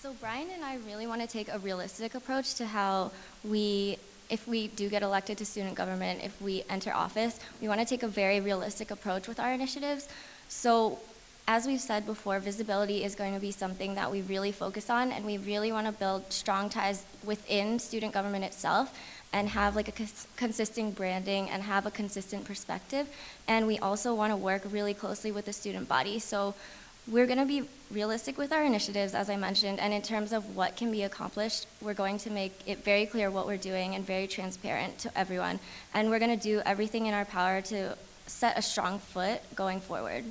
So Brian and I really want to take a realistic approach to how if we do get elected to student government, if we enter office, we want to take a very realistic approach with our initiatives. So as we've said before, visibility is going to be something that we really focus on, and we really want to build strong ties within student government itself and have like a consistent branding and have a consistent perspective. And we also want to work really closely with the student body. So we're going to be realistic with our initiatives, as I mentioned, and in terms of what can be accomplished, we're going to make it very clear what we're doing and very transparent to everyone. And we're going to do everything in our power to set a strong foot going forward.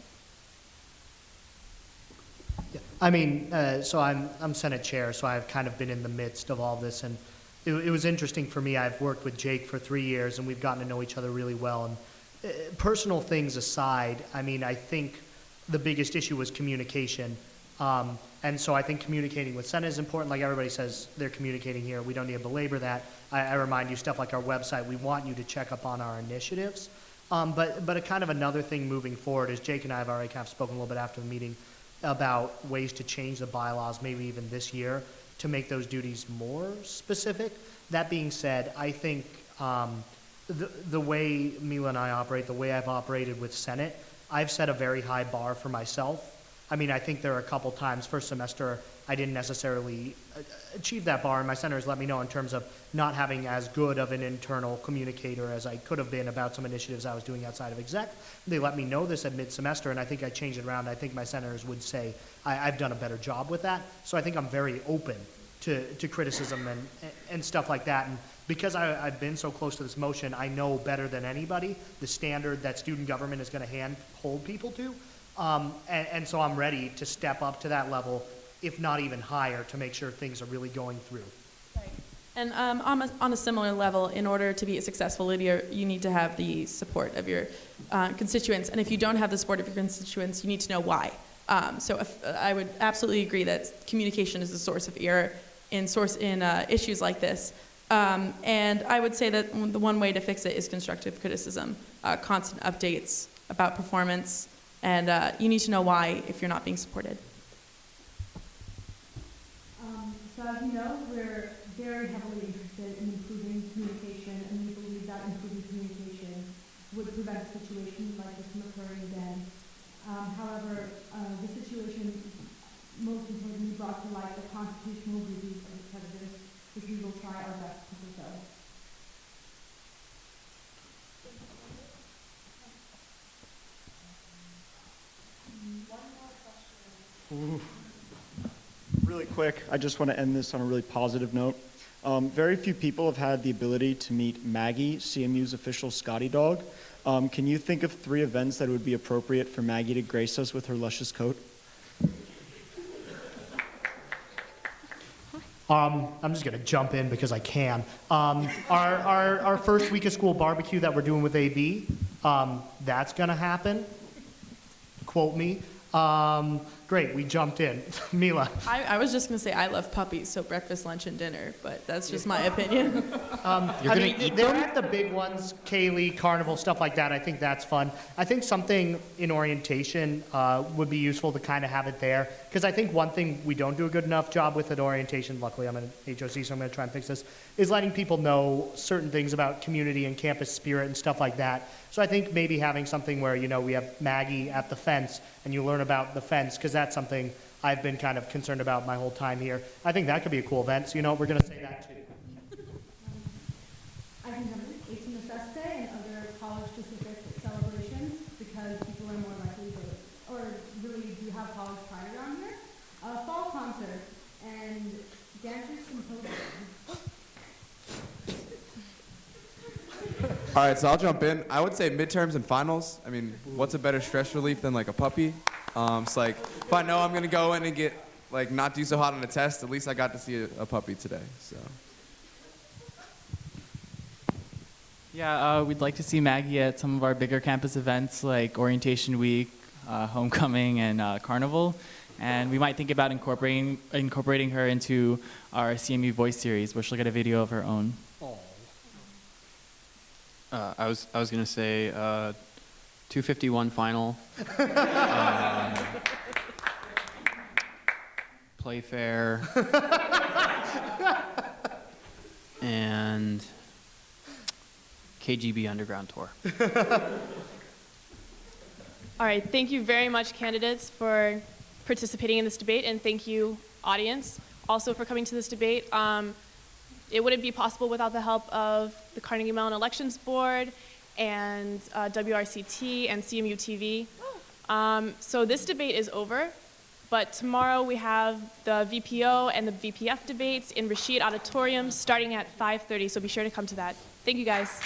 Yeah. I mean, so I'm Senate Chair, so I've kind of been in the midst of all this, and it was interesting for me. I've worked with Jake for 3 years, and we've gotten to know each other really well. And personal things aside, I mean, I think the biggest issue was communication. And so I think communicating with Senate is important. Like everybody says, they're communicating here. We don't need to belabor that. I remind you, stuff like our website, we want you to check up on our initiatives. But a kind of another thing moving forward is Jake and I have already kind of spoken a little bit after the meeting about ways to change the bylaws, maybe even this year, to make those duties more specific. That being said, I think the way Mila and I operate, the way I've operated with Senate, I've set a very high bar for myself. I mean, I think there are a couple times, first semester, I didn't necessarily achieve that bar, and my senators let me know in terms of not having as good of an internal communicator as I could have been about some initiatives I was doing outside of exec. They let me know this at mid-semester, and I think I changed it around. I think my senators would say I've done a better job with that. So I think I'm very open to criticism and stuff like that. And because I've been so close to this motion, I know better than anybody the standard that student government is going to hold people to. And so I'm ready to step up to that level, if not even higher, to make sure things are really going through. Right. And on a similar level, in order to be a successful leader, you need to have the support of your constituents. And if you don't have the support of your constituents, you need to know why. So I would absolutely agree that communication is the source of error in issues like this. And I would say that the one way to fix it is constructive criticism, constant updates about performance, and you need to know why if you're not being supported. So as you know, we're very heavily interested in improving communication, and we believe that improving communication would prevent a situation like this from occurring again. However, the situation most importantly brought to light the constitutional duties of the president, which we will try our best to fulfill. Ooh. Really quick, I just want to end this on a really positive note. Very few people have had the ability to meet Maggie, CMU's official Scotty dog. Can you think of 3 events that would be appropriate for Maggie to grace us with her luscious coat? I'm just going to jump in because I can. Our first week of school barbecue that we're doing with AB, that's going to happen. Quote me. Great, we jumped in. Mila. I was just going to say I love puppies, so breakfast, lunch, and dinner, but that's just my opinion. You're going to eat them? They're the big ones, Kaylee, Carnival, stuff like that. I think that's fun. I think something in orientation would be useful to kind of have it there, because I think one thing we don't do a good enough job with at orientation, luckily I'm an HOC, so I'm going to try and fix this, is letting people know certain things about community and campus spirit and stuff like that. So I think maybe having something where, we have Maggie at the fence and you learn about the fence, because that's something I've been kind of concerned about my whole time here. I think that could be a cool event, so we're going to say that too. I think it's a necessity and other college-specific celebrations, because people are more likely to, or really do have college pride around here. Fall concert and dancers symposium. All right, so I'll jump in. I would say midterms and finals. I mean, what's a better stress relief than like a puppy? It's like, if I know I'm gonna go in and get not do so hot on a test, at least I got to see a puppy today. So. Yeah, we'd like to see Maggie at some of our bigger campus events like Orientation Week, Homecoming, and Carnival. And we might think about incorporating her into our CMU Voice series, where she'll get a video of her own. I was going to say 251 final. Playfair, and KGB Underground Tour. All right, thank you very much, candidates, for participating in this debate, and thank you, audience, also for coming to this debate. It wouldn't be possible without the help of the Carnegie Mellon Elections Board and WRCT and cmuTV. So this debate is over, but tomorrow we have the VPO and the VPF debates in Rashid Auditorium starting at 5:30, so be sure to come to that. Thank you, guys.